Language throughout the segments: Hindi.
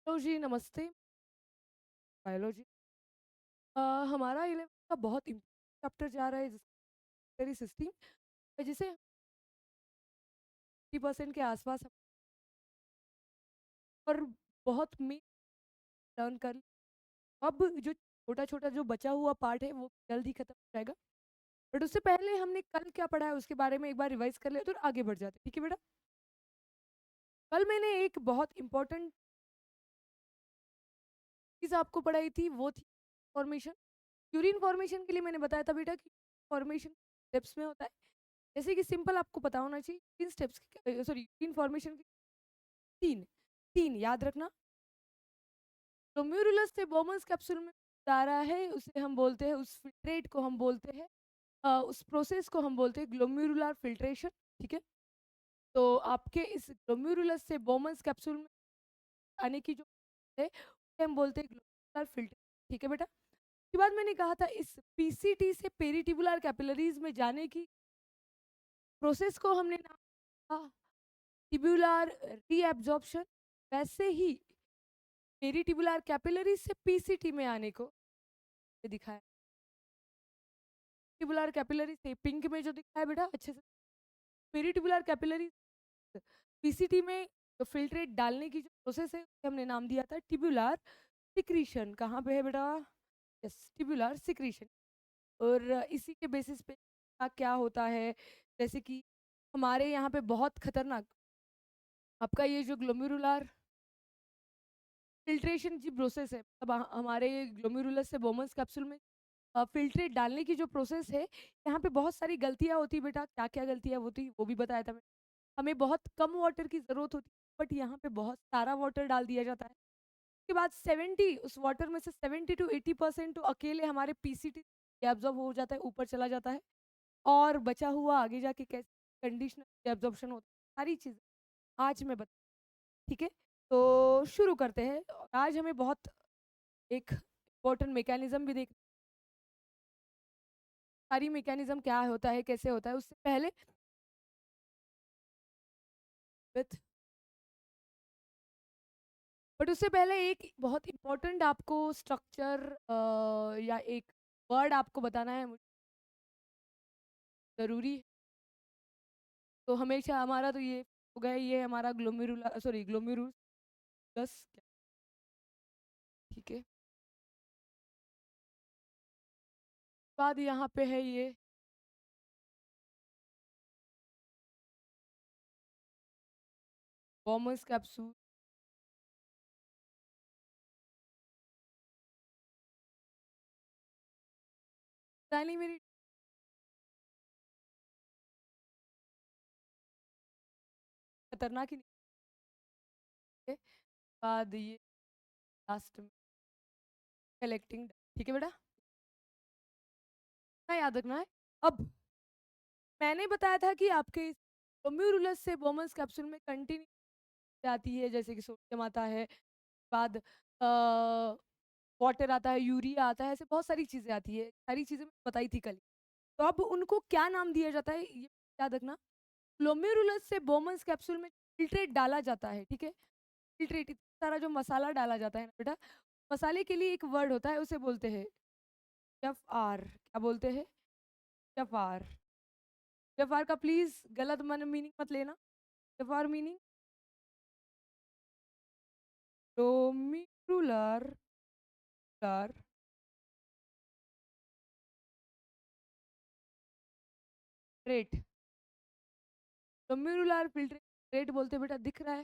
हेलो जी, नमस्ते। बायोलॉजी हमारा 11th का बहुत इम्पोर्टेंट चैप्टर जा रहा है जिसमें सिस्टम जिसे 50% के आसपास और बहुत में लर्न कर अब जो छोटा-छोटा जो बचा हुआ पार्ट है वो जल्द ही खत्म हो जाएगा। बट उससे पहले हमने कल क्या पढ़ा है उसके बारे में एक बार रिवाइज़ कर लेते हैं और आगे बढ़ जाते हैं, ठीक है बेटा? कल मैंने एक बहुत इम्पोर्टेंट चीज़ आपको पढ़ाई थी वो थी फॉर्मेशन। यूरिन फॉर्मेशन के लिए मैंने बताया था बेटा कि फॉर्मेशन स्टेप्स में होता है। जैसे कि सिंपल आपको पता होना चाहिए 3 स्टेप्स सॉरी 3 फॉर्मेशन के 3 3 याद रखना। ग्लोमेरुलस से बोमन्स कैप्सूल में जा रहा है उसे हम बोलते हैं उस फिल्ट्रेट को हम बोलते हैं उस प्रोसेस को हम बोलते हैं ग्लोमेरुलर फिल्ट्रेशन, ठीक है? तो आपके इस ग्लोमेरुलस से बोमन्स कैप्सूल में आने की जो है उसे हम बोलते हैं ग्लोमेरुलर फिल्ट्रेशन, ठीक है बेटा? उसके बाद मैंने कहा था इस पीसीटी से पेरिट्यूबुलर कैपिलरीज में जाने की प्रोसेस को हमने नाम दिया ट्यूबुलर रीएब्जॉर्प्शन। वैसे ही पेरिट्यूबुलर कैपिलरी से पीसीटी में आने को दिखाया। ट्यूबुलर कैपिलरी से पिंक में जो दिखा है बेटा अच्छे से पेरिट्यूबुलर कैपिलरी पीसीटी में जो फिल्ट्रेट डालने की जो प्रोसेस है उसे हमने नाम दिया था ट्यूबुलर सिक्रीशन। कहाँ पे है बेटा? Yes, tubular secretion. और इसी के बेसिस पे क्या होता है, जैसे कि हमारे यहाँ पे बहुत खतरनाक आपका ये जो ग्लोमेरुलर फिल्ट्रेशन जी प्रोसेस है, अब हमारे ग्लोमेरुलस से बोमन्स कैप्सूल में फिल्ट्रेट डालने की जो प्रोसेस है, यहाँ पे बहुत सारी गलतियाँ होती है बेटा। क्या-क्या गलतियाँ होती वो भी बताया था मैंने। हमें बहुत कम वाटर की ज़रूरत होती है, बट यहाँ पे बहुत सारा वाटर डाल दिया जाता है। उसके बाद 70 उस वाटर में से 70 टू 80% तो अकेले हमारे पीसीटी एब्ज़ॉर्ब हो जाता है, ऊपर चला जाता है और बचा हुआ आगे जाके कैसे कंडीशनल एब्ज़ॉर्प्शन होता है, सारी चीज़ें आज मैं बता ठीक है? तो शुरू करते हैं। आज हमें बहुत एक इम्पोर्टेंट मैकेनिज़्म भी देख सारी मैकेनिज़्म क्या होता है, कैसे होता है, उससे पहले विथ बट उससे पहले एक बहुत इम्पोर्टेंट आपको स्ट्रक्चर या एक वर्ड आपको बताना है मुझे ज़रूरी है। तो हमेशा हमारा तो ये हो गया ये हमारा ग्लोमेरुलस ठीक है। बाद यहाँ पे है ये बॉमर्स कैप्सूल। पता नहीं मेरी खतरनाक ही नहीं है। बाद ये लास्ट में कलेक्टिंग, ठीक है बेटा? ना याद रखना है। अब मैंने बताया था कि आपके ग्लोमेरुलस से बॉमर्स कैप्सूल में कंटिन्यू जाती है, जैसे कि सोडियम आता है, बाद वाटर आता है, यूरिया आता है, ऐसे बहुत सारी चीज़ें आती है। सारी चीज़ें मैंने बताई थी कल। तो अब उनको क्या नाम दिया जाता है ये याद रखना। ग्लोमेरुलस से बोमन्स कैप्सूल में फिल्ट्रेट डाला जाता है, ठीक है? फिल्ट्रेट इतना सारा जो मसाला डाला जाता है ना बेटा, मसाले के लिए एक वर्ड होता है उसे बोलते हैं एफआर। क्या बोलते हैं? एफआर। एफआर का प्लीज़ गलत मन मीनिंग मत लेना। FR meaning glomerular rate. Glomerular filtrate rate बोलते हैं बेटा, दिख रहा है?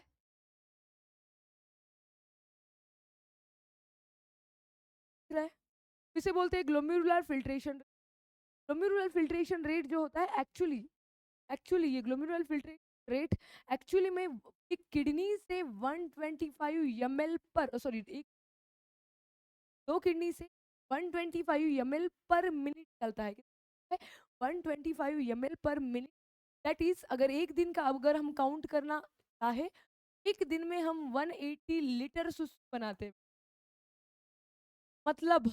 दिख रहा है? इसे बोलते हैं glomerular filtration. Glomerular filtration rate जो होता है एक्चुअली एक्चुअली ये ग्लोमेरुलर फिल्ट्रेशन रेट एक्चुअली में एक किडनी से 125 ml पर सॉरी एक दो किडनी से 125 ml पर मिनट चलता है। 125 ml पर मिनट, दैट इज अगर एक दिन का अगर हम काउंट करना चाहे, एक दिन में हम 180 लीटर सुसु बनाते हैं। मतलब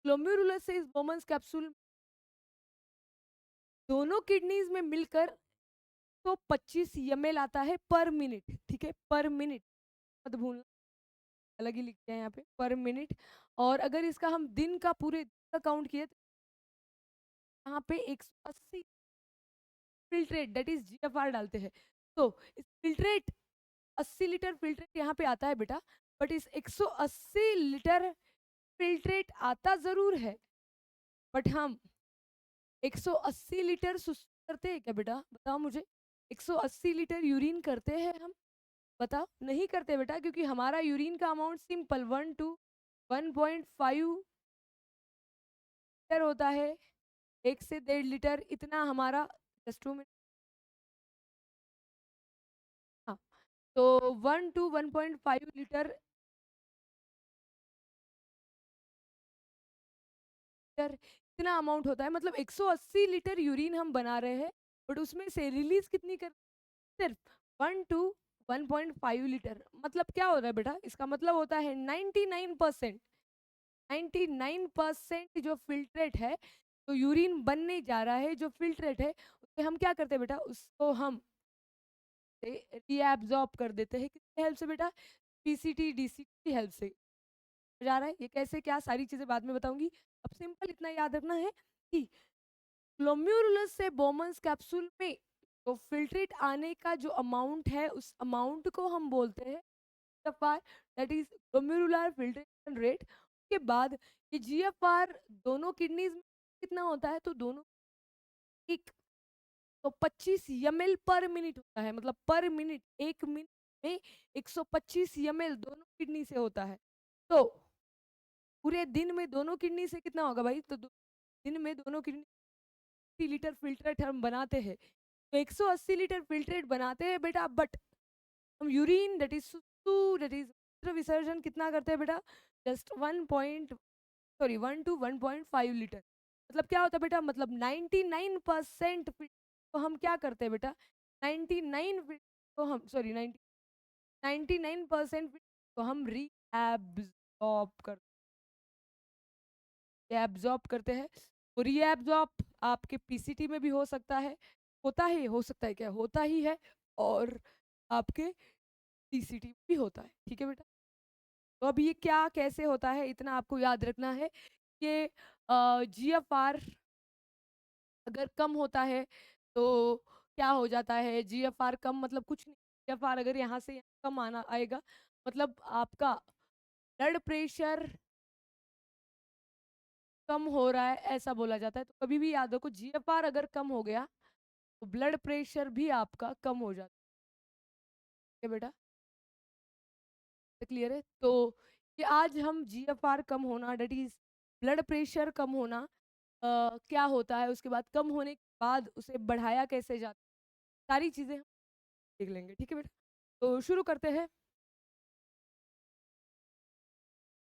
ग्लोमेरुलस से इस वोमेंस कैप्सूल दोनों किडनीज में मिलकर तो 25 ml आता है पर मिनट, ठीक है? पर मिनट मत भूलना। अलग ही लिख दिया है यहाँ पे पर मिनट। और अगर इसका हम दिन का पूरे दिन का काउंट किए तो यहाँ पे 180 फिल्ट्रेट दैट इज जीएफआर डालते हैं। तो इस फिल्ट्रेट 80 लीटर फिल्ट्रेट यहाँ पे आता है बेटा, बट इस 180 लीटर फिल्ट्रेट आता जरूर है, बट हम 180 लीटर सुसु करते हैं क्या बेटा? बताओ मुझे। 180 लीटर यूरिन करते हैं हम? बताओ, नहीं करते बेटा, क्योंकि हमारा यूरिन का अमाउंट सिंपल 1 टू 1.5 लीटर होता है। 1 से 1.5 लीटर इतना हमारा। Just 2 minute. हाँ, तो 1 टू 1.5 लीटर इतना अमाउंट होता है। मतलब 180 लीटर यूरिन हम बना रहे हैं, बट उसमें से रिलीज कितनी कर, सिर्फ 1 टू 1.5 लीटर। मतलब क्या हो रहा है बेटा? इसका मतलब होता है 99%, 99% जो फिल्ट्रेट है, तो यूरिन बनने जा रहा है जो फिल्ट्रेट है, उसे हम क्या करते हैं बेटा? उसको हम रीएब्जॉर्ब कर देते हैं। किसकी हेल्प से बेटा? पीसीटी डीसीटी की हेल्प से। जा रहा है ये कैसे, क्या सारी चीजें बाद में बताऊंगी। अब सिंपल इतना याद रखना है कि ग्लोम्युरुलस से बोमन्स कैप्सूल में तो फिल्ट्रेट आने का जो अमाउंट है, उस अमाउंट को हम बोलते हैं GFR, that is glomerular filtration rate. उसके बाद ये जीएफआर दोनों किडनीज में कितना होता है? तो दोनों एक, तो 25 ml पर मिनट होता है। मतलब पर मिनट, 1 मिनट में 125 ml दोनों किडनी से होता है। तो पूरे दिन में दोनों किडनी से कितना होगा भाई? तो दिन में दोनों किडनी 80 लीटर फिल्ट्रेट हम बनाते हैं। तो 180 लीटर फिल्ट्रेट बनाते हैं बेटा, बट हम यूरिन दैट इज सुसु दैट इज मूत्र विसर्जन कितना करते हैं बेटा? Just 1 to 1.5 litre. मतलब क्या होता है बेटा? मतलब 99% तो हम क्या करते हैं बेटा? 99 तो हम सॉरी 99% तो हम रीएब्जॉर्ब करते हैं। तो रीएब्जॉर्ब आपके पीसीटी में भी हो सकता है, होता है, हो सकता है क्या, होता ही है। और आपके टीसीटी भी होता है। ठीक है बेटा? तो अब ये क्या कैसे होता है इतना आपको याद रखना है। कि जीएफआर अगर कम होता है तो क्या हो जाता है? जीएफआर कम मतलब कुछ नहीं, जीएफआर अगर यहाँ से यहाँ कम आना आएगा, मतलब आपका ब्लड प्रेशर कम हो रहा है ऐसा बोला जाता है। तो कभी भी याद रखो, जीएफआर अगर कम हो गया तो ब्लड प्रेशर भी आपका कम हो जाता है बेटा। क्लियर है? तो ये आज हम जीएफआर कम होना डेट इज ब्लड प्रेशर कम होना क्या होता है, उसके बाद कम होने के बाद उसे बढ़ाया कैसे जाता है, सारी चीजें हम देख लेंगे। ठीक है बेटा? तो शुरू करते हैं।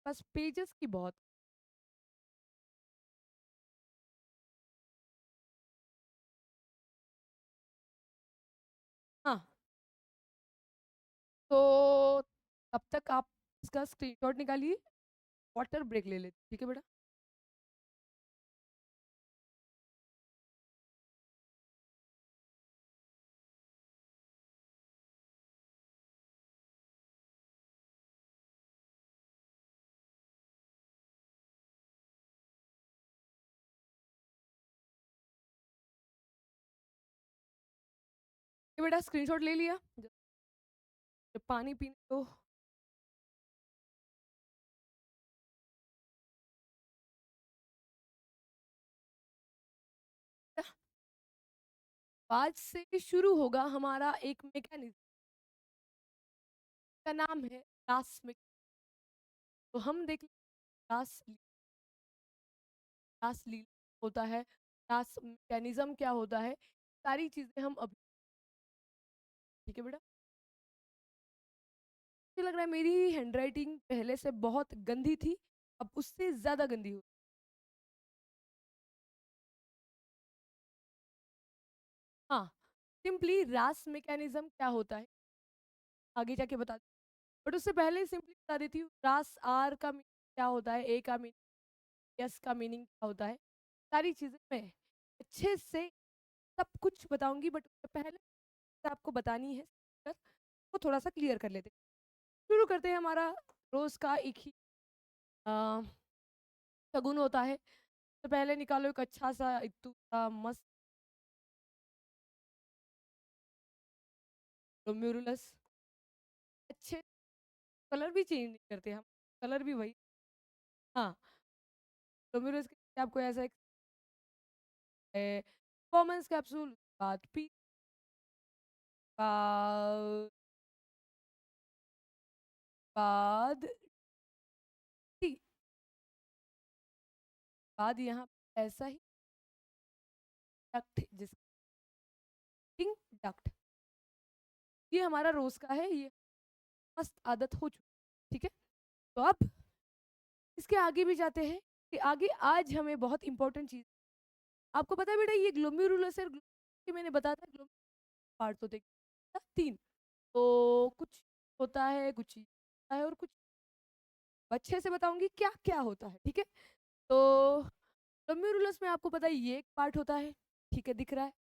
बस पेजेस की बहुत। हाँ, तो तब तक आप इसका स्क्रीनशॉट निकालिए, वाटर ब्रेक ले लेते। ठीक है बेटा? ये बेटा स्क्रीनशॉट ले लिया? जब पानी पीने तो आज से शुरू होगा हमारा एक मैकेनिज्म का नाम है रास में। तो हम देख रास रास लीला होता है, रास मैकेनिज्म क्या होता है, सारी चीजें हम अभी। ठीक है बेटा? मुझे लग रहा है मेरी हैंडराइटिंग पहले से बहुत गंदी थी, अब उससे ज्यादा गंदी हो। हाँ, सिंपली रास मैकेनिज्म क्या होता है आगे जाके बता, बट उससे पहले सिंपली बता देती हूँ। रास आर का मीनिंग क्या होता है, ए का मीनिंग, यस का मीनिंग क्या होता है, सारी चीजें मैं अच्छे से सब कुछ बताऊंगी, बट उससे पहले आपको बतानी है वो थोड़ा सा क्लियर कर लेते हैं। शुरू करते हैं हमारा रोज़ का एक ही अ, शगुन होता है। तो पहले निकालो एक अच्छा-सा इत्तू-सा मस्त ग्लोमेरुलस, अच्छे कलर भी चेंज नहीं करते हम, कलर भी वही। हाँ, ग्लोमेरुलस के नीचे आपको ऐसा एक परफॉर्मेंस कैप्सूल, बाद पी बाद बाद टी, बाद यहाँ ऐसा ही डक्ट जिसका पिंक डक्ट, ये हमारा रोज़ का है, ये मस्त आदत हो चुकी है, ठीक है? तो अब इसके आगे भी जाते हैं कि आगे आज हमें बहुत इम्पोर्टेंट चीज़ आपको पता है बेटा ये ग्लोमेरुलस और कि मैंने बताया था ग्लो पार्ट्स होते हैं 3 तो कुछ होता है, कुछ होता है और कुछ अच्छे से बताऊँगी क्या-क्या होता है, ठीक है? तो ग्लोमेरुलस में आपको पता है ये एक पार्ट होता है, ठीक है, दिख रहा है,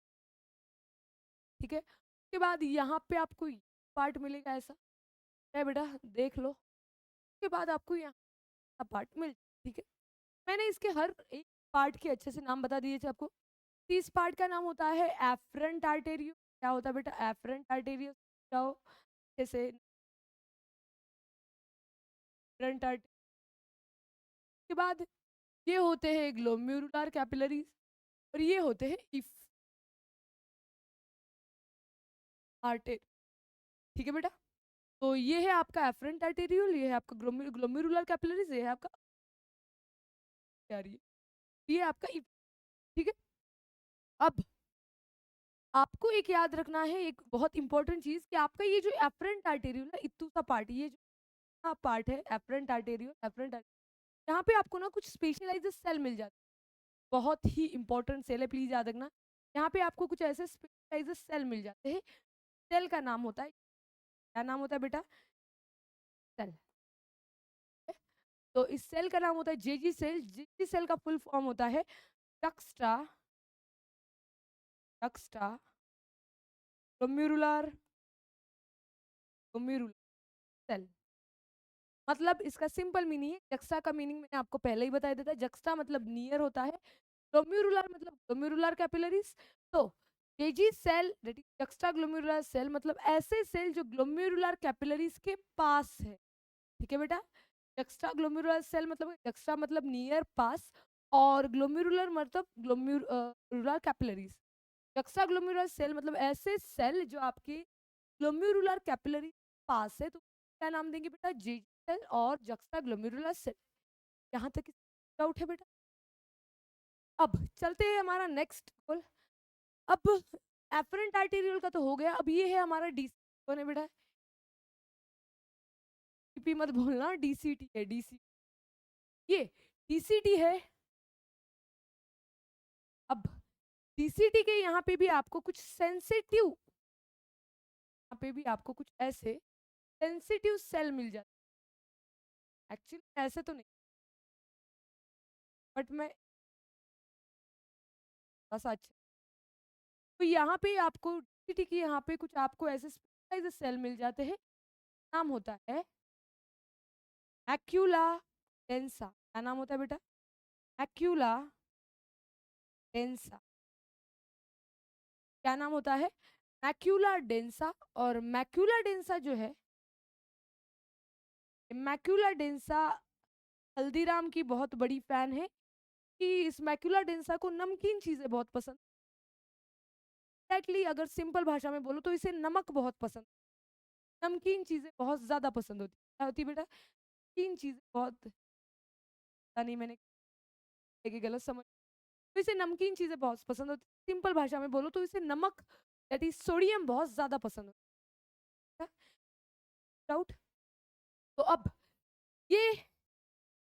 ठीक है? उसके बाद यहाँ पे आपको ये पार्ट मिलेगा ऐसा, है बेटा देख लो, उसके बाद आपको यहाँ का पार्ट ठीक है? मैंने इसके हर एक पार्ट के अच्छे से नाम बता दिए थे आपको। तो इस पार्ट का नाम होता है एफरेंट आर्टेरियो। क्या होता है बेटा? एफरेंट आर्टेरियो क्या हो जैसे एफरेंट आर्ट के बाद ये होते हैं ग्लोमेरुलर कैपिलरीज और ये होते हैं इफ आर्टेर ठीक है बेटा? तो ये है आपका एफरेंट आर्टेरियल, ये है आपका ग्लोमेरुलर कैपिलरीज, ये है आपका क्या रही है? ये आपका इफ ठीक है? अब आपको एक याद रखना है एक बहुत इंपॉर्टेंट चीज़ कि आपका ये जो एफरेंट आर्टेरियल है इत्तू सा पार्ट ये जो पार्ट है एफरेंट आर्टेरियल एफरेंट यहाँ पे आपको ना कुछ स्पेशलाइज्ड सेल मिल जाते हैं। बहुत ही इंपॉर्टेंट सेल है प्लीज याद रखना। यहाँ पे आपको कुछ ऐसे स्पेशलाइज्ड सेल मिल जाते हैं। सेल का नाम होता है क्या नाम होता है बेटा? सेल। तो इस सेल का नाम होता है जेजी सेल। जेजी सेल का फुल फॉर्म होता है डक्स्ट्रा डक्स्ट्रा ग्लोमेरुलर ग्लोमेरुलर सेल। मतलब इसका सिंपल मीनिंग है जक्स्टा का मीनिंग मैंने आपको पहले ही बताया देता है। जक्स्टा मतलब नियर होता है, ग्लोमेरुलर मतलब ग्लोमेरुलर कैपिलरीज। तो JG cell that is juxta glomerular cell मतलब ऐसे सेल जो ग्लोमेरुलर कैपिलरीज के पास है, ठीक है बेटा? जक्स्टा ग्लोमेरुलर सेल मतलब जक्स्टा मतलब नियर पास और ग्लोमेरुलर मतलब glomerular capillaries. Juxta glomerular cell मतलब ऐसे सेल जो आपके ग्लोमेरुलर कैपिलरी पास है, तो क्या नाम देंगे बेटा? जेजी सेल और जक्स्टा ग्लोमेरुलर सेल। यहाँ तक डाउट है बेटा? अब चलते हैं हमारा नेक्स्ट गोल। अब एफरेंट आर्टेरियल का तो हो गया, अब ये है हमारा डीसी कौन है बेटा? डीपी मत भूलना, डीसीटी है डीसी। ये डीसीटी है। अब डीसीटी के यहाँ पे भी आपको कुछ सेंसिटिव, यहाँ पे भी आपको कुछ ऐसे सेंसिटिव सेल मिल जाते हैं। एक्चुअली ऐसे तो नहीं, बट मैं बस अच्छा। तो यहाँ पे आपको डीसीटी के यहाँ पे कुछ आपको ऐसे स्पेशलाइज्ड सेल मिल जाते हैं। नाम होता है मैक्यूला डेंसा। क्या नाम होता है बेटा? Macula densa. क्या नाम होता है? Macula densa. और मैक्यूला डेंसा जो है, मैक्यूला डेंसा हल्दीराम की बहुत बड़ी फैन है कि इस मैक्यूला डेंसा को नमकीन चीजें बहुत पसंद। एक्जैक्टली अगर सिंपल भाषा में बोलो तो इसे नमक बहुत पसंद, नमकीन चीजें बहुत ज्यादा पसंद होती क्या होती बेटा? तीन चीजें बहुत, पता नहीं मैंने गलत समझ, तो इसे नमकीन चीजें बहुत पसंद होती। सिंपल भाषा में बोलो तो इसे नमक दैट इज सोडियम बहुत ज्यादा पसंद होता है। डाउट? तो अब ये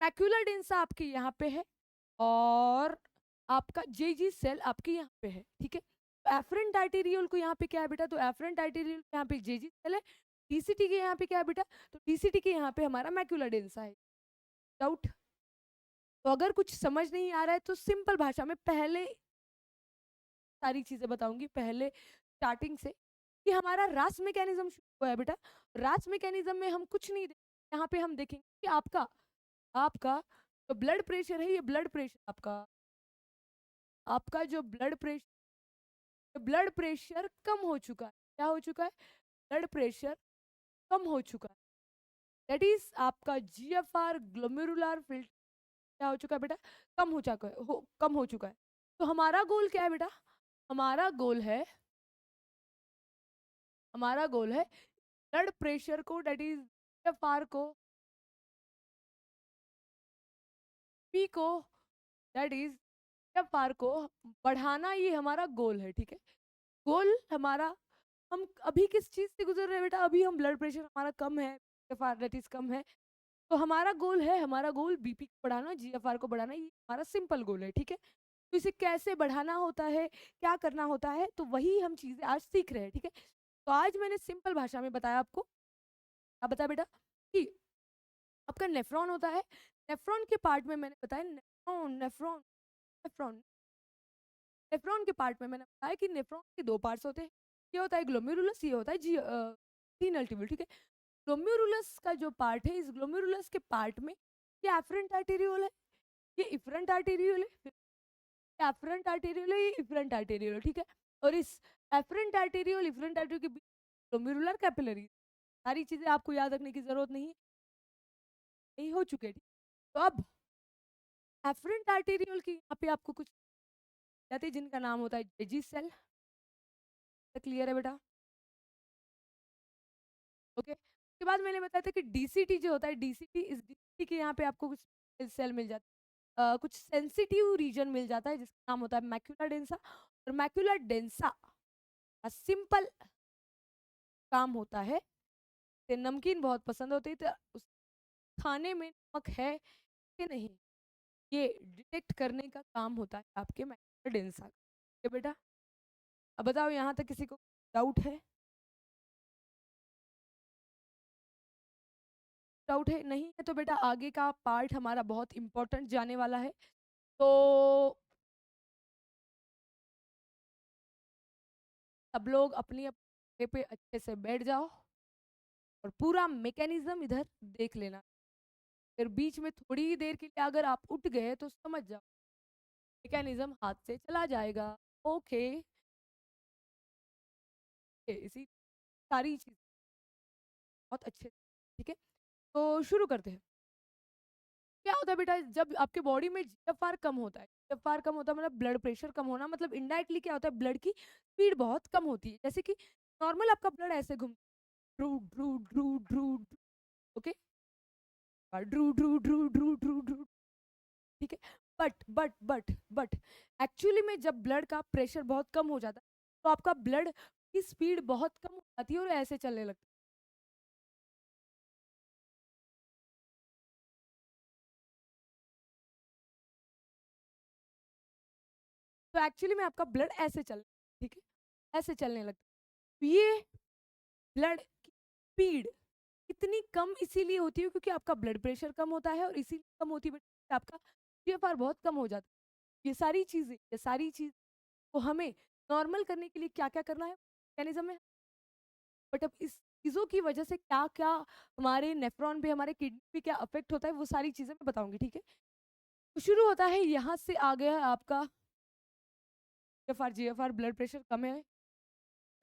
मैक्यूलर डेंसा आपके यहाँ पे है और आपका जेजी सेल आपके यहाँ पे है, ठीक है? तो एफरेंट आर्टेरियल को यहाँ पे क्या है बेटा? तो एफरेंट आर्टेरियल यहाँ पे जेजी सेल है। डीसीटी के यहाँ पे क्या है बेटा? तो डीसीटी के यहाँ पे हमारा मैक्यूलर डेंसा है। डाउट? तो अगर कुछ समझ नहीं आ रहा है तो सिंपल भाषा में पहले सारी चीजें बताऊंगी, पहले स्टार्टिंग से। कि हमारा रास मैकेनिज्म शुरू हुआ है बेटा। रास मैकेनिज्म में हम कुछ नहीं देखेंगे, यहाँ पे हम देखेंगे कि आपका आपका जो ब्लड प्रेशर है, ये ब्लड प्रेशर आपका ब्लड प्रेशर कम हो चुका है। क्या हो चुका है? ब्लड प्रेशर कम हो चुका है। दैट इज आपका जीएफआर ग्लोमेरुलर फिल्टर क्या हो चुका है बेटा? कम हो चुका है। तो हमारा गोल क्या है बेटा? हमारा गोल है हमारा गोल है ब्लड प्रेशर को, दैट इज जीएफआर को, पी को, दैट इज जीएफआर को बढ़ाना, ये हमारा गोल है। ठीक है, गोल हमारा, हम अभी किस चीज से गुजर रहे हैं बेटा? अभी हम ब्लड प्रेशर हमारा कम है, जीएफआर दैट इज कम है, तो हमारा गोल बीपी को बढ़ाना, जीएफआर को बढ़ाना, ये हमारा सिंपल गोल है। ठीक है, तो इसे कैसे बढ़ाना होता है, क्या करना होता है, तो वही हम चीजें आज सीख रहे हैं। ठीक है, तो आज मैंने सिंपल भाषा में बताया आपको। क्या बताया बेटा? कि आपका नेफ्रॉन होता है, नेफ्रॉन के पार्ट में मैंने बताया, नेफ्रॉन नेफ्रॉन नेफ्रॉन नेफ्रॉन के पार्ट में मैंने बताया कि नेफ्रॉन के दो पार्ट्स होते हैं। ये होता है ग्लोमेरुलस, ये होता है रीनल ट्यूब्यूल। ठीक है, ग्लोमेरुलस का जो पार्ट है, इस ग्लोमेरुलस के पार्ट में ये एफरेंट आर्टेरियोल है, ये इफरेंट आर्टेरियोल है, एफरेंट आर्टेरियोल है, ये इफरेंट आर्टेरियोल है। ठीक है, और इस एफरेंट आर्टेरियोल इफरेंट आर्टेरियोल के बीच ग्लोमेरुलर कैपिलरी, सारी चीजें आपको याद रखने की जरूरत नहीं हो चुके। ठीक, तो अब एफरेंट आर्टेरियोल की यहाँ पे आपको कुछ जाते हैं जिनका नाम होता है जेजी सेल। क्लियर है बेटा? ओके, उसके बाद मैंने बताया था कि डीसीटी जो होता है, डीसीटी, इस डीसीटी के यहाँ पे आपको कुछ सेल मिल जाता है, कुछ सेंसिटिव रीजन मिल जाता है जिसका नाम होता है मैक्यूला डेंसा। और मैक्यूला डेंसा का सिंपल काम होता है, ते नमकीन बहुत पसंद होती है, तो उस खाने में नमक है कि नहीं, ये डिटेक्ट करने का काम होता है आपके मैक्यूला डेंसा का। ठीक है बेटा, अब बताओ यहाँ तक किसी को डाउट है? डाउट है? नहीं है तो बेटा आगे का पार्ट हमारा बहुत इंपॉर्टेंट जाने वाला है। तो सब लोग अपनी अपने पे अच्छे से बैठ जाओ और पूरा मैकेनिज्म इधर देख लेना। फिर बीच में थोड़ी ही देर के लिए अगर आप उठ गए तो समझ जाओ मैकेनिज्म हाथ से चला जाएगा। ओके, इसी सारी चीज बहुत अच्छे। ठीक है, तो शुरू करते हैं। क्या होता है बेटा जब आपके बॉडी में जीएफआर कम होता है? जीएफआर कम होता है मतलब ब्लड प्रेशर कम होना, मतलब इनडायरेक्टली क्या होता है, ब्लड की स्पीड बहुत कम होती है। जैसे कि नॉर्मल आपका ब्लड ऐसे घूम Drew Drew Drew Drew, okay, Drew Drew Drew Drew Drew Drew. ठीक है, बट एक्चुअली में जब ब्लड का प्रेशर बहुत कम हो जाता है तो आपका ब्लड की स्पीड बहुत कम हो जाती है और ऐसे चलने लगता है। तो एक्चुअली में आपका ब्लड ऐसे चल, ठीक है, ऐसे चलने लगता है। तो ये ब्लड की स्पीड इतनी कम इसीलिए होती है क्योंकि आपका ब्लड प्रेशर कम होता है, और इसीलिए कम होती है because आपका जीएफआर बहुत कम हो जाता है। ये सारी चीज को हमें नॉर्मल करने के लिए क्या क्या करना है मैकेनिज्म में। बट अब इस चीज़ों की वजह से क्या क्या हमारे नेफ्रॉन पे, हमारे किडनी पे क्या अफेक्ट होता है, वो सारी चीज़ें मैं बताऊंगी। ठीक है, तो शुरू होता है यहाँ से, आ गया है आपका जीएफआर ब्लड प्रेशर कम है,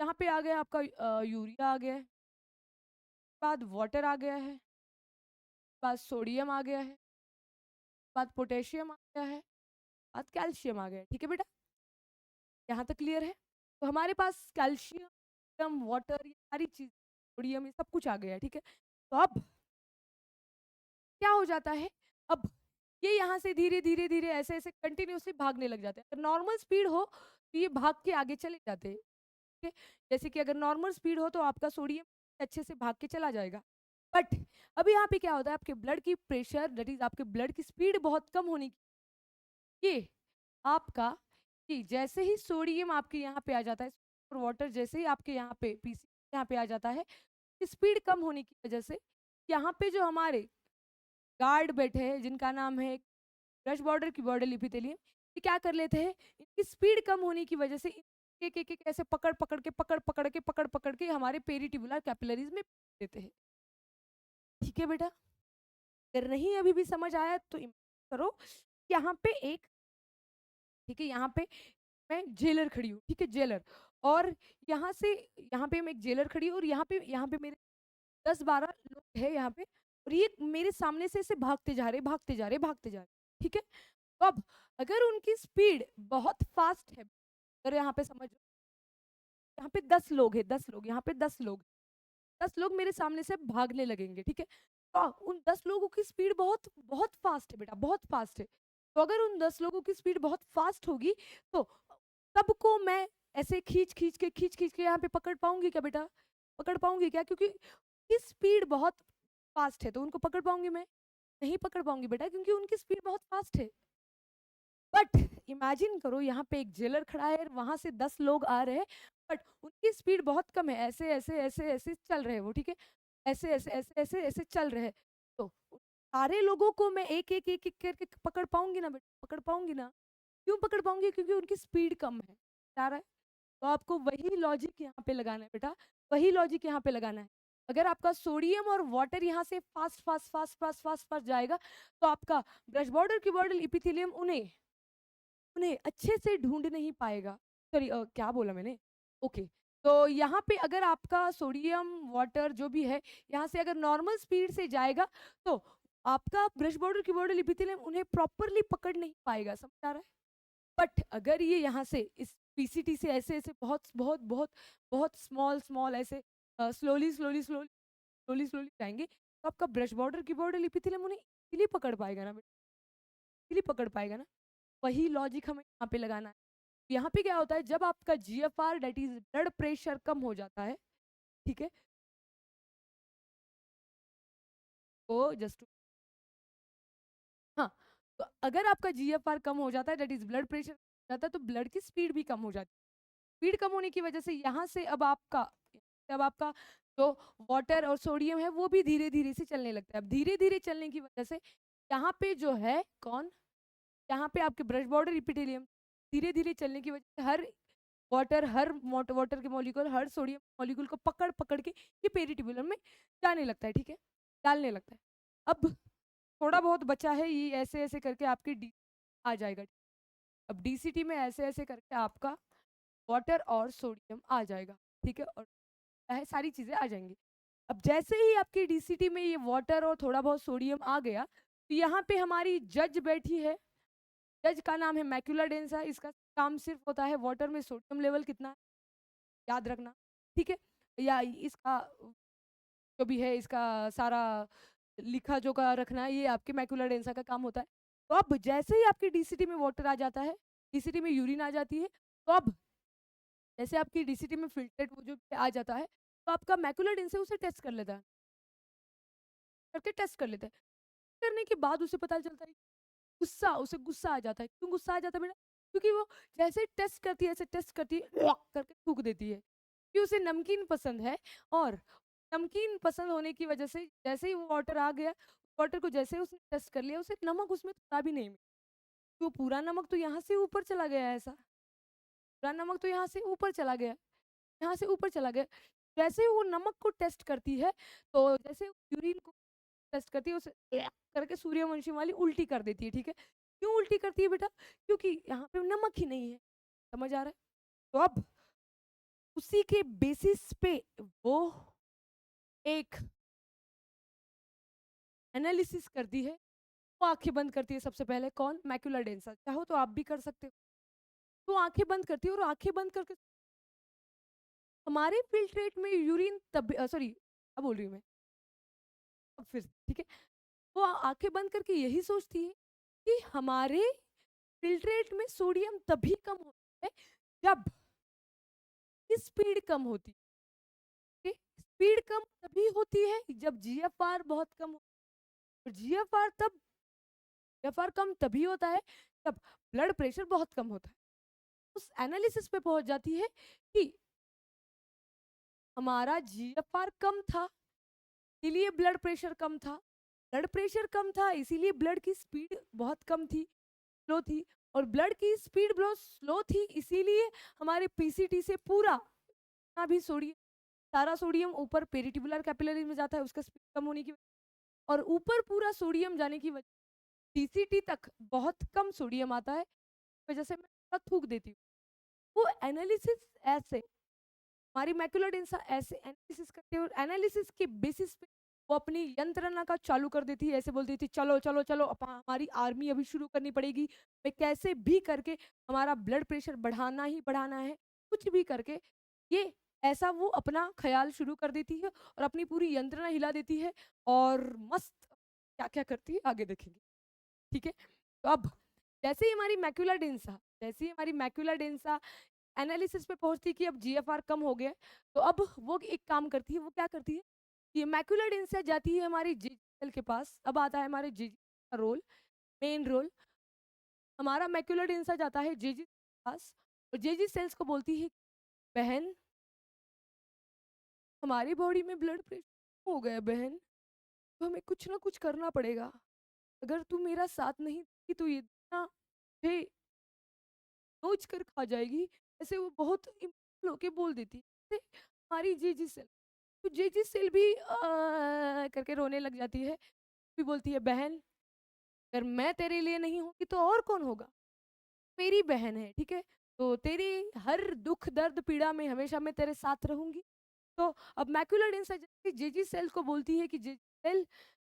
यहाँ पे आ गया आपका यूरिया आ गया है, बाद वाटर आ गया है, बाद सोडियम आ गया है, बाद पोटेशियम आ गया है, बाद कैल्शियम आ गया है। ठीक है बेटा, यहाँ तक क्लियर है? तो हमारे पास कैल्शियम, वाटर, ये सारी चीज, सोडियम, ये सब कुछ आ गया है। ठीक है, तो अब क्या हो जाता है, अब ये यहाँ से धीरे धीरे धीरे ऐसे ऐसे कंटिन्यूसली भागने लग जाते हैं। अगर नॉर्मल स्पीड हो तो ये भाग के आगे चले जाते हैं। ठीक है, जैसे कि अगर नॉर्मल स्पीड हो तो आपका सोडियम अच्छे से भाग के चला जाएगा। बट अभी यहाँ पे क्या होता है, आपके ब्लड की प्रेशर, दैट इज आपके ब्लड की स्पीड बहुत कम होने की, ये आपका, कि जैसे ही सोडियम आपके यहाँ पे आ जाता है, और वाटर जैसे ही आपके यहाँ पे पीसी यहाँ पे आ जाता है, स्पीड कम होने की वजह से यहाँ पे जो हमारे गार्ड बैठे हैं जिनका नाम है ब्रश बॉर्डर की बॉर्डर लिपिथेलियम, ये क्या कर लेते हैं, इनकी स्पीड कम होने की वजह से एक ऐसे पकड़ पकड़ के हमारे पेरिट्यूबुलर कैपिलरीज में देते हैं। ठीक है बेटा, अगर नहीं अभी भी समझ आया तो करो, यहाँ पे एक, ठीक है, यहाँ पे मैं जेलर खड़ी हूँ, ठीक है, जेलर, और यहाँ से, यहाँ पे मैं एक जेलर खड़ी हूँ, और यहाँ पे मेरे 10-12 लोग हैं यहाँ पे, और ये मेरे सामने से ऐसे भागते जा रहे, भागते जा रहे, भागते जा रहे, ठीक है। तो अब अगर उनकी स्पीड बहुत फास्ट है, अगर यहाँ पे समझ, यहाँ पे 10 लोग हैं, 10 लोग, यहाँ पे 10 लोग, 10 लोग मेरे सामने से भागने लगेंगे, ठीक है। तो उन 10 लोगों की स्पीड बहुत बहुत फास्ट है बेटा, बहुत फास्ट है। तो अगर उन 10 लोगों की स्पीड बहुत फास्ट होगी, तो सबको मैं ऐसे खींच खींच के यहाँ पे पकड़ पाऊंगी क्या बेटा? पकड़ पाऊंगी क्या? क्योंकि स्पीड बहुत फास्ट है, तो उनको पकड़ पाऊंगी मैं? नहीं पकड़ पाऊंगी बेटा, क्योंकि उनकी स्पीड बहुत फास्ट है। बट इमेजिन करो, यहाँ पे एक जेलर खड़ा है, वहां से 10 लोग आ रहे हैं, बट उनकी स्पीड बहुत कम है, ऐसे ऐसे ऐसे ऐसे चल रहे हैं वो, ठीक है, ऐसे ऐसे ऐसे ऐसे ऐसे चल रहे हैं। तो सारे लोगों को मैं एक करके पकड़ पाऊंगी ना बेटा? पकड़ पाऊंगी ना? क्यों पकड़ पाऊंगी? क्योंकि उनकी स्पीड कम है, जा रहा है। तो आपको वही लॉजिक यहाँ पे लगाना है बेटा, वही लॉजिक यहाँ पे लगाना है। अगर आपका सोडियम और वाटर यहाँ से fast fast fast fast fast fast जाएगा, तो आपका ब्रश बॉर्डर की बॉर्डर इपिथेलियम उन्हें उन्हें अच्छे से ढूंढ नहीं पाएगा। सॉरी, क्या बोला मैंने? ओके, तो यहाँ पे अगर आपका सोडियम वाटर जो भी है, यहाँ से अगर नॉर्मल स्पीड से जाएगा, तो आपका ब्रश बॉर्डर की बॉर्डर इपिथेलियम उन्हें प्रॉपरली पकड़ नहीं पाएगा, समझ आ रहा है? बट अगर ये यहाँ से इस पीसीटी से ऐसे ऐसे बहुत बहुत बहुत बहुत स्मॉल स्मॉल ऐसे slowly slowly slowly slowly slowly जाएंगे, तो आपका ब्रश बॉर्डर की बॉर्डर इपिथेलियम उन्हें इजीली पकड़ पाएगा ना बेटा? इजीली पकड़ पाएगा ना? वही लॉजिक हमें यहाँ पे लगाना है। यहाँ पे क्या होता है, जब आपका GFR that is blood pressure कम हो जाता है, ठीक है, तो जस्ट, हाँ, तो अगर आपका जीएफआर कम हो जाता है दैट इज ब्लड प्रेशर जाता है, तो ब्लड की स्पीड भी कम हो जाती है। स्पीड कम होने की वजह से यहाँ से अब आपका जो वाटर और सोडियम है वो भी धीरे धीरे से चलने लगता है। अब धीरे धीरे चलने की वजह से यहाँ पे जो है कौन, यहाँ पे आपके ब्रश बॉर्डर इपिथेलियम धीरे धीरे चलने की वजह से हर वाटर के मॉलिक्यूल, हर सोडियम मॉलिक्यूल को पकड़ पकड़ के ये पेरिट्यूबुलम में जाने लगता है, ठीक है, डालने लगता है। अब थोड़ा बहुत बचा है, ये ऐसे ऐसे करके आपके डी आ जाएगा। अब डीसीटी में ऐसे ऐसे करके आपका वाटर और सोडियम आ जाएगा, ठीक है, और सारी चीजें आ जाएंगी। अब जैसे ही आपकी डीसीटी में ये वाटर और थोड़ा बहुत सोडियम आ गया, तो यहाँ पे हमारी जज बैठी है। जज का नाम है मैक्यूला डेंसा। इसका काम सिर्फ होता है वाटर में सोडियम लेवल कितना है याद रखना, ठीक है, या इसका जो भी है इसका सारा लिखा जो का रखना, ये आपके मैक्यूला डेंसा का काम होता है। तो अब जैसे ही आपकी डीसीटी में वाटर आ जाता है, डीसीटी में यूरिन आ जाती है, तो अब जैसे आपकी डीसीटी में फिल्ट्रेट वो जो आ जाता है, तो आपका मैक्यूला डेंसा उसे टेस्ट कर लेता है, करके टेस्ट कर लेता है। करने के बाद उसे पता चलता है, उसे गुस्सा आ जाता है। क्यों गुस्सा आ जाता है बेटा? क्योंकि वो जैसे टेस्ट करती है, ऐसे टेस्ट करती है, करके थूक देती है कि उसे नमकीन पसंद है। और नमकीन पसंद होने की वजह से जैसे ही वो वाटर आ गया, वाटर को जैसे ही उसने टेस्ट कर लिया, उसे नमक उसमें थोड़ा भी नहीं मिला। तो पूरा नमक तो यहाँ से ऊपर चला गया है, ऐसा पूरा नमक तो यहाँ से ऊपर चला गया, यहाँ से ऊपर चला गया। जैसे ही वो नमक को टेस्ट करती है, तो जैसे यूरिन को टेस्ट करती है, उसे करके सूर्यवंशी वाली उल्टी कर देती है, ठीक है। क्यों उल्टी करती है बेटा? क्योंकि यहाँ पे नमक ही नहीं है, समझ आ रहा है? तो अब उसी के बेसिस पे वो एक एनालिसिस करती है। वो आंखें बंद करती है सबसे पहले, कौन? Macula densa. चाहो तो आप भी कर सकते हो। तो आंखें बंद करती है, और आंखें बंद करके हमारे फिल्ट्रेट में यूरिन तब, सॉरी क्या बोल रही हूँ मैं, अब फिर ठीक है, वो आंखें बंद करके यही सोचती है कि हमारे फिल्ट्रेट में सोडियम तभी कम होता है जब स्पीड कम होती है। स्पीड कम तभी होती है जब जीएफआर बहुत कम हो, और जीएफआर कम तभी होता है जब ब्लड प्रेशर बहुत कम होता है। उस एनालिसिस पे पहुंच जाती है कि हमारा जीएफआर कम था, इसीलिए ब्लड प्रेशर कम था, ब्लड प्रेशर कम था इसीलिए ब्लड की स्पीड बहुत कम थी, स्लो थी, और ब्लड की स्पीड बहुत स्लो थी, इसीलिए हमारे पीसीटी से पूरा जितना भी सोडियम, सारा सोडियम ऊपर पेरिटिबुलर कैपिलरी में जाता है, उसका स्पीड कम होने की वजह, और ऊपर पूरा सोडियम जाने की वजह पीसीटी तक बहुत कम सोडियम आता है, वजह से मैं थोड़ा थूक देती हूँ। वो एनालिसिस ऐसे, हमारी मैक्युलर डेंसा ऐसे एनालिसिस करते हैं, और एनालिसिस के बेसिस पे वो अपनी यंत्रणा का चालू कर देती है, ऐसे बोल देती है चलो चलो चलो हमारी आर्मी अभी शुरू करनी पड़ेगी, मैं कैसे भी करके हमारा ब्लड प्रेशर बढ़ाना ही बढ़ाना है, कुछ भी करके ये ऐसा वो अपना ख्याल शुरू कर देती है और अपनी पूरी यंत्रणा हिला देती है, और मस्त क्या क्या करती है आगे देखेंगे, ठीक है। तो अब जैसे ही हमारी मैक्युलर डेंसा, जैसे ही हमारी मैक्युलर डेंसा एनालिसिस पे पहुंचती कि अब जीएफआर कम हो गया, तो अब वो एक काम करती है, वो क्या करती है, ये मैक्युलर डेंसा जाती है हमारी जी सेल के पास। अब आता है हमारे जी का रोल, मेन रोल। हमारा मैक्युलर डेंसा जाता है जेजी के पास, और जेजी सेल्स को बोलती है बहन, हमारी बॉडी में ब्लड प्रेशर हो गया बहन, तो हमें कुछ ना कुछ करना पड़ेगा, अगर तू मेरा साथ नहीं देगी तो ये ना मुझे नोच कर खा जाएगी। ऐसे वो बहुत इमोशनल होके बोल देती है। हमारी जेजी सेल, तो जेजी सेल भी करके रोने लग जाती है, भी बोलती है बहन, अगर मैं तेरे लिए नहीं होगी तो और कौन होगा, मेरी बहन है, ठीक है, तो तेरी हर दुख दर्द पीड़ा में हमेशा मैं तेरे साथ रहूंगी। तो अब मैक्युलर इंसर्जेंसी जेजी सेल को बोलती है कि जेजी सेल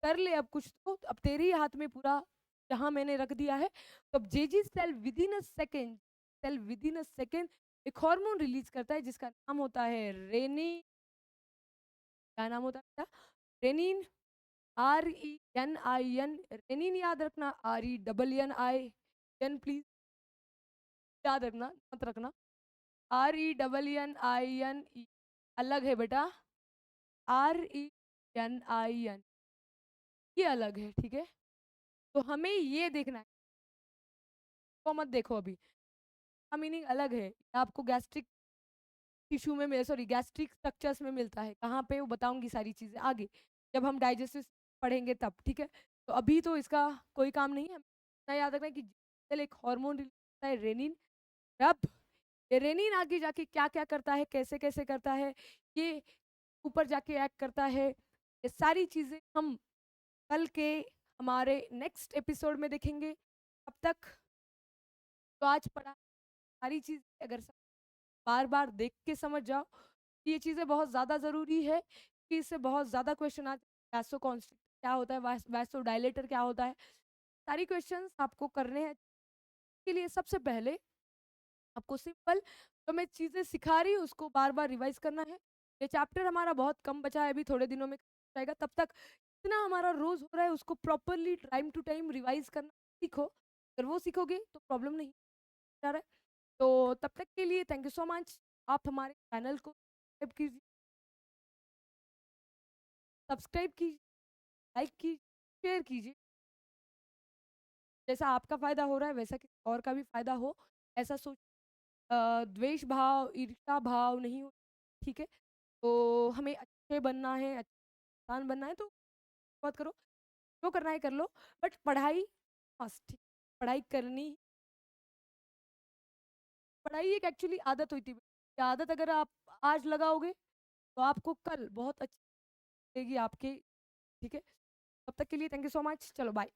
कर ले अब कुछ, तो अब तेरे ही हाथ में पूरा जहां मैंने रख दिया है। तो अब JG cell within a second, cell within a second एक हार्मोन रिलीज करता है जिसका नाम होता है रेनी, क्या नाम होता है, रेनिन, RENIN, रेनिन याद रखना, RENNIN, प्लीज याद रखना, मत रखना, RENNIN, अलग है बेटा, RENIN ये अलग है, ठीक है। तो हमें ये देखना है, तो मत देखो अभी, का मीनिंग अलग है, आपको गैस्ट्रिक टिश्यू में सॉरी गैस्ट्रिक स्ट्रक्चर्स में मिलता है, कहाँ पे वो बताऊंगी सारी चीज़ें आगे, जब हम डाइजेस्टिव पढ़ेंगे तब, ठीक है। तो अभी तो इसका कोई काम नहीं है, इतना याद रखना है कि चल एक हार्मोन रिलीज होता है रेनिन। अब ये रेनिन आगे जाके क्या क्या करता है, कैसे कैसे करता है, ये ऊपर जाके एक्ट करता है, ये सारी चीज़ें हम कल के हमारे नेक्स्ट एपिसोड में देखेंगे। अब तक तो आज पढ़ा सारी चीज़, अगर बार बार देख के समझ जाओ, ये चीज़ें बहुत ज़्यादा ज़रूरी है कि इससे बहुत ज़्यादा क्वेश्चन आते हैं, वैसो कॉन्स्ट्रिक्टर क्या होता है, वैसो डायलेटर क्या होता है, सारी क्वेश्चंस आपको करने हैं। इसके लिए सबसे पहले आपको सिंपल जो मैं चीज़ें सिखा रही हूँ उसको बार बार रिवाइज करना है। ये चैप्टर हमारा बहुत कम बचा है, अभी थोड़े दिनों में जाएगा, तब तक इतना हमारा रोज हो रहा है उसको properly time to time revise करना सीखो, अगर वो सीखोगे तो प्रॉब्लम नहीं आ रहा है। तो तब तक के लिए थैंक यू सो मच। आप हमारे चैनल को सब्सक्राइब कीजिए, लाइक कीजिए, शेयर कीजिए, जैसा आपका फ़ायदा हो रहा है वैसा किसी और का भी फ़ायदा हो, ऐसा सोच द्वेष भाव, ईर्ष्या भाव नहीं हो, ठीक है? तो हमें अच्छे बनना है, इंसान बनना है, तो बात करो, जो करना है कर लो, बट पढ़ाई मस्ट, ठीक, पढ़ाई करनी, पढ़ाई एक एक्चुअली आदत होती है, ये आदत अगर आप आज लगाओगे तो आपको कल बहुत अच्छी लगेगी आपके, ठीक है? तब तक के लिए थैंक यू सो मच, चलो बाय।